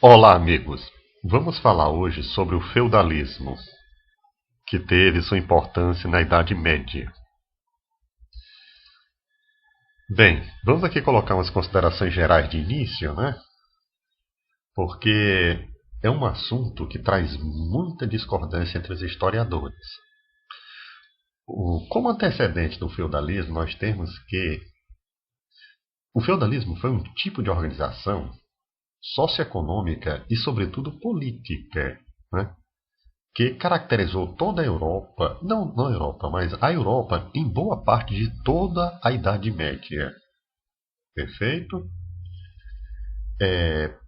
Olá, amigos! Vamos falar hoje sobre o feudalismo, que teve sua importância na Idade Média. Bem, vamos aqui colocar umas considerações gerais de início, né? Porque é um assunto que traz muita discordância entre os historiadores. Como antecedente do feudalismo, nós temos que o feudalismo foi um tipo de organização socioeconômica e, sobretudo, política, né? Que caracterizou toda a Europa, não a Europa, mas a Europa em boa parte de toda a Idade Média. Perfeito?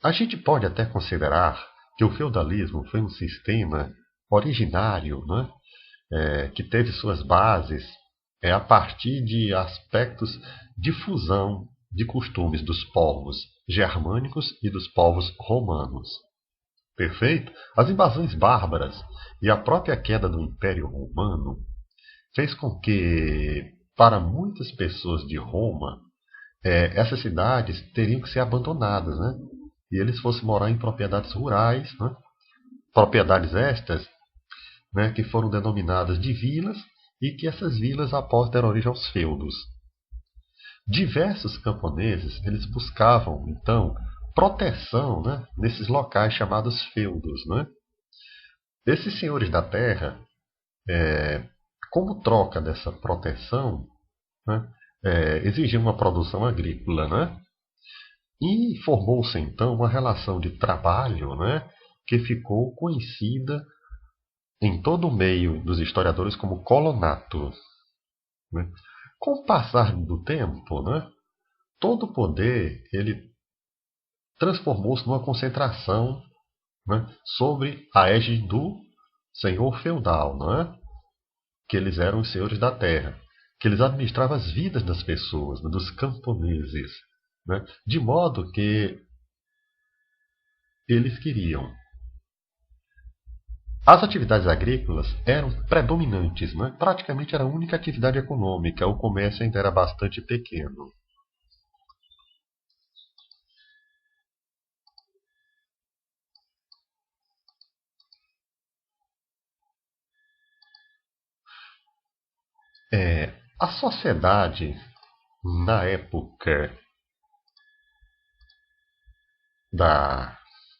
A gente pode até considerar que o feudalismo foi um sistema originário, né? Que teve suas bases a partir de aspectos de fusão de costumes dos povos germânicos e dos povos romanos. Perfeito? As invasões bárbaras e a própria queda do Império Romano fez com que, para muitas pessoas de Roma, essas cidades teriam que ser abandonadas, né? E eles fossem morar em propriedades rurais, né? Propriedades estas, né, que foram denominadas de vilas e que essas vilas após deram origem aos feudos. Diversos camponeses eles buscavam então proteção, né, nesses locais chamados feudos, né? Esses senhores da terra, como troca dessa proteção, né, exigiam uma produção agrícola, né? E formou-se então uma relação de trabalho, né, que ficou conhecida em todo o meio dos historiadores como colonato, né? Com o passar do tempo, né, todo o poder ele transformou-se numa concentração, né, sobre a égide do senhor feudal, né, que eles eram os senhores da terra, que eles administravam as vidas das pessoas, né, dos camponeses, né, de modo que eles queriam. As atividades agrícolas eram predominantes, né? Praticamente era a única atividade econômica, o comércio ainda era bastante pequeno. A sociedade, na época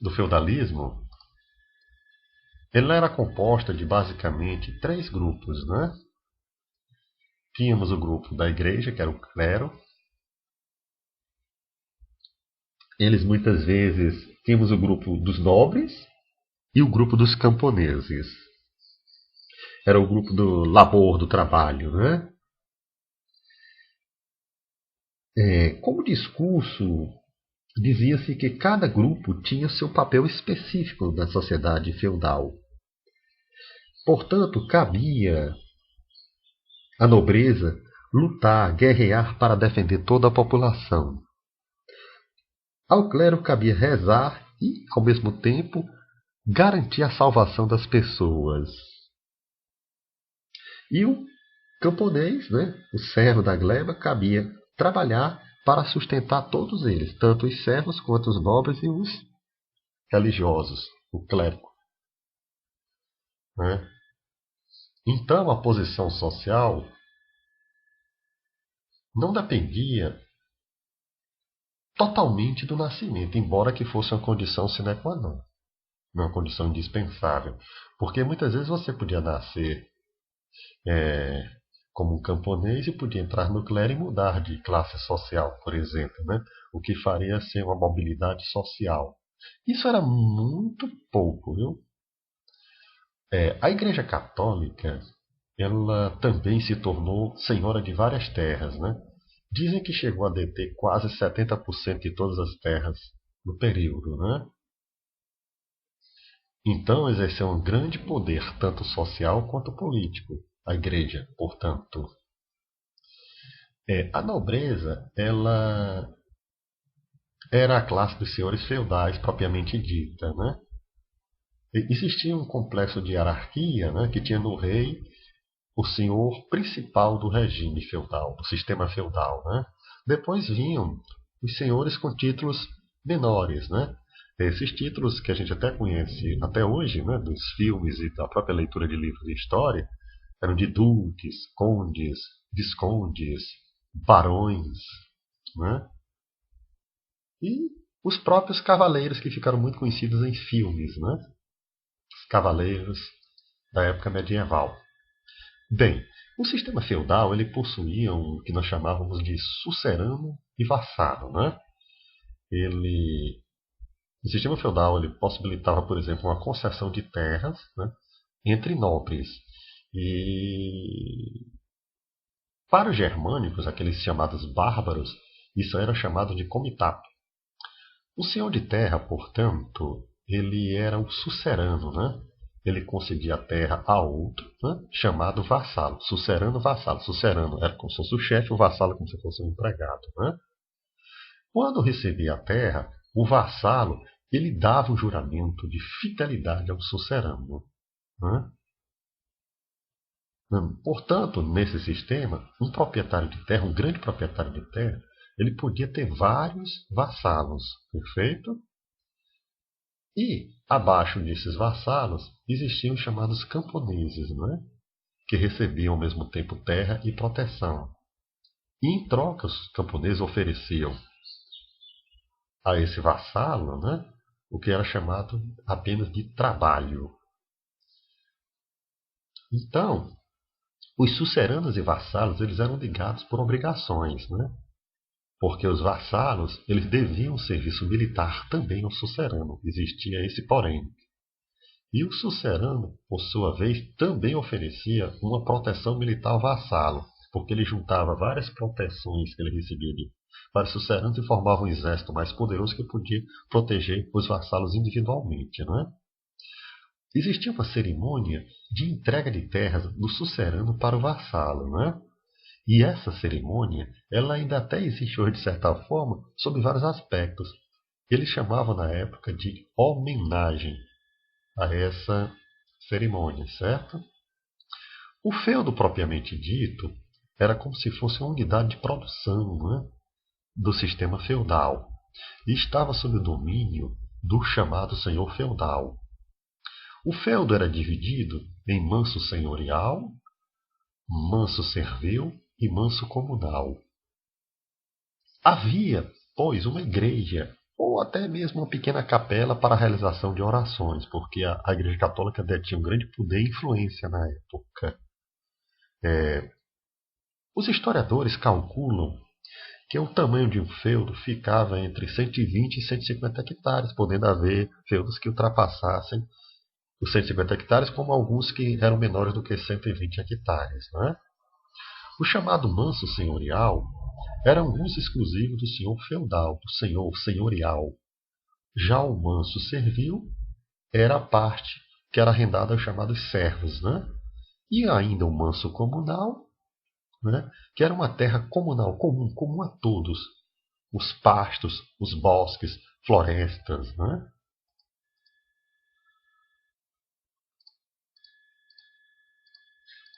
do feudalismo, ela era composta de basicamente três grupos, né? Tínhamos o grupo da igreja, que era o clero. Eles muitas vezes tínhamos o grupo dos nobres e o grupo dos camponeses. Era o grupo do labor, do trabalho, né? Como discurso, dizia-se que cada grupo tinha seu papel específico na sociedade feudal. Portanto, cabia à nobreza lutar, guerrear para defender toda a população. Ao clero cabia rezar e, ao mesmo tempo, garantir a salvação das pessoas. E o camponês, né, o servo da gleba, cabia trabalhar para sustentar todos eles, tanto os servos quanto os nobres e os religiosos, o clérigo, né? Então a posição social não dependia totalmente do nascimento, embora que fosse uma condição sine qua non, uma condição indispensável. Porque muitas vezes você podia nascer é, como um camponês e podia entrar no clero e mudar de classe social, por exemplo, né? O que faria ser uma mobilidade social. Isso era muito pouco, viu? A Igreja Católica, ela também se tornou senhora de várias terras, né? Dizem que chegou a deter quase 70% de todas as terras no período, né? Então exerceu um grande poder, tanto social quanto político, a Igreja, portanto. A nobreza, ela era a classe dos senhores feudais propriamente dita, né? Existia um complexo de hierarquia, né, que tinha no rei o senhor principal do regime feudal, do sistema feudal, né? Depois vinham os senhores com títulos menores, né? Esses títulos que a gente até conhece até hoje, né, dos filmes e da própria leitura de livros de história, eram de duques, condes, viscondes, barões, né? E os próprios cavaleiros que ficaram muito conhecidos em filmes, né? Os cavaleiros da época medieval. Bem, o sistema feudal ele possuía o que nós chamávamos de sucerano e vassalo, né? Ele, o sistema feudal ele possibilitava, por exemplo, uma concessão de terras, né, entre nobres. E para os germânicos, aqueles chamados bárbaros, isso era chamado de comitato. O senhor de terra, portanto, ele era o sucerano, né? Ele concedia a terra a outro, né? Chamado vassalo. Sucerano, vassalo. Sucerano era como se fosse o chefe, o vassalo como se fosse um empregado, né? Quando recebia a terra, o vassalo ele dava um juramento de fidelidade ao sucerano, né? Portanto, nesse sistema, um proprietário de terra, um grande proprietário de terra, ele podia ter vários vassalos, perfeito? E abaixo desses vassalos existiam os chamados camponeses, né? Que recebiam ao mesmo tempo terra e proteção. E em troca, os camponeses ofereciam a esse vassalo, né, o que era chamado apenas de trabalho. Então, os suceranos e vassalos eles eram ligados por obrigações, né? Porque os vassalos eles deviam serviço militar também ao sucerano. Existia esse porém. E o sucerano, por sua vez, também oferecia uma proteção militar ao vassalo, porque ele juntava várias proteções que ele recebia de vários suceranos e formava um exército mais poderoso que podia proteger os vassalos individualmente, não é? Existia uma cerimônia de entrega de terras do sucerano para o vassalo, não é? E essa cerimônia, ela ainda até existe hoje de certa forma, sob vários aspectos. Eles chamavam na época de homenagem a essa cerimônia, certo? O feudo propriamente dito era como se fosse uma unidade de produção, né, do sistema feudal e estava sob o domínio do chamado senhor feudal. O feudo era dividido em manso senhorial, manso servil e manso comunal. Havia, pois, uma igreja ou até mesmo uma pequena capela para a realização de orações, porque a Igreja Católica detinha um grande poder e influência na época. Os historiadores calculam que o tamanho de um feudo ficava entre 120 e 150 hectares, podendo haver feudos que ultrapassassem os 150 hectares, como alguns que eram menores do que 120 hectares. Né? O chamado manso senhorial era um uso exclusivo do senhor feudal, do senhor senhorial. Já o manso servil era a parte que era arrendada aos chamados servos. Né? E ainda o manso comunal, né? Que era uma terra comunal, comum a todos. Os pastos, os bosques, florestas. Né?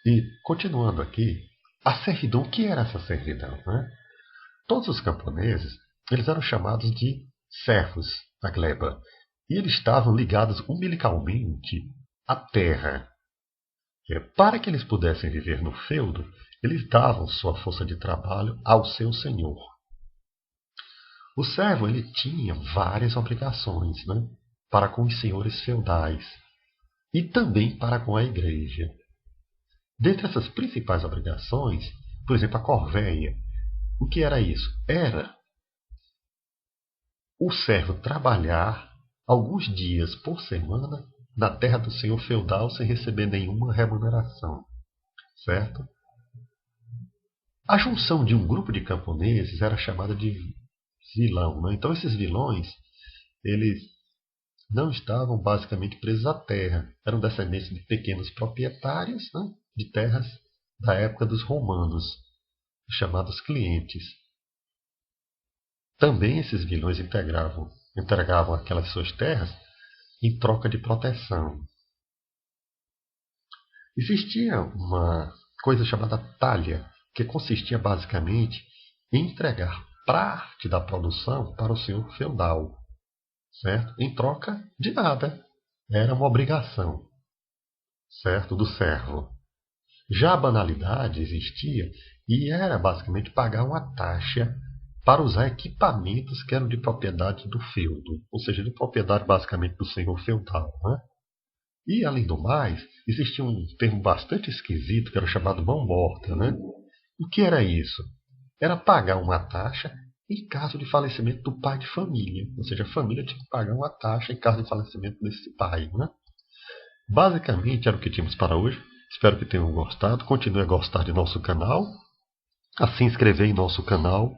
E, continuando aqui, a servidão, o que era essa servidão? Né? Todos os camponeses eles eram chamados de servos da gleba. E eles estavam ligados umbilicalmente à terra. Para que eles pudessem viver no feudo, eles davam sua força de trabalho ao seu senhor. O servo ele tinha várias obrigações, né, para com os senhores feudais e também para com a igreja. Dentre essas principais obrigações, por exemplo, a corveia. O que era isso? Era o servo trabalhar alguns dias por semana na terra do senhor feudal sem receber nenhuma remuneração, certo? A junção de um grupo de camponeses era chamada de vilão. Né? Então esses vilões, eles não estavam basicamente presos à terra. Eram descendentes de pequenos proprietários, né, de terras da época dos romanos, chamados clientes. Também esses vilões entregavam aquelas suas terras em troca de proteção. Existia uma coisa chamada talha, que consistia basicamente em entregar parte da produção para o senhor feudal. certo? Em troca de nada. Era uma obrigação, certo? Do servo. Já a banalidade existia e era basicamente pagar uma taxa para usar equipamentos que eram de propriedade do feudo, ou seja, de propriedade basicamente do senhor feudal, né? E, além do mais, existia um termo bastante esquisito que era chamado mão morta, né? O que era isso? Era pagar uma taxa em caso de falecimento do pai de família. Ou seja, a família tinha que pagar uma taxa em caso de falecimento desse pai, né? Basicamente era o que tínhamos para hoje. Espero que tenham gostado. Continue a gostar de nosso canal, a se inscrever em nosso canal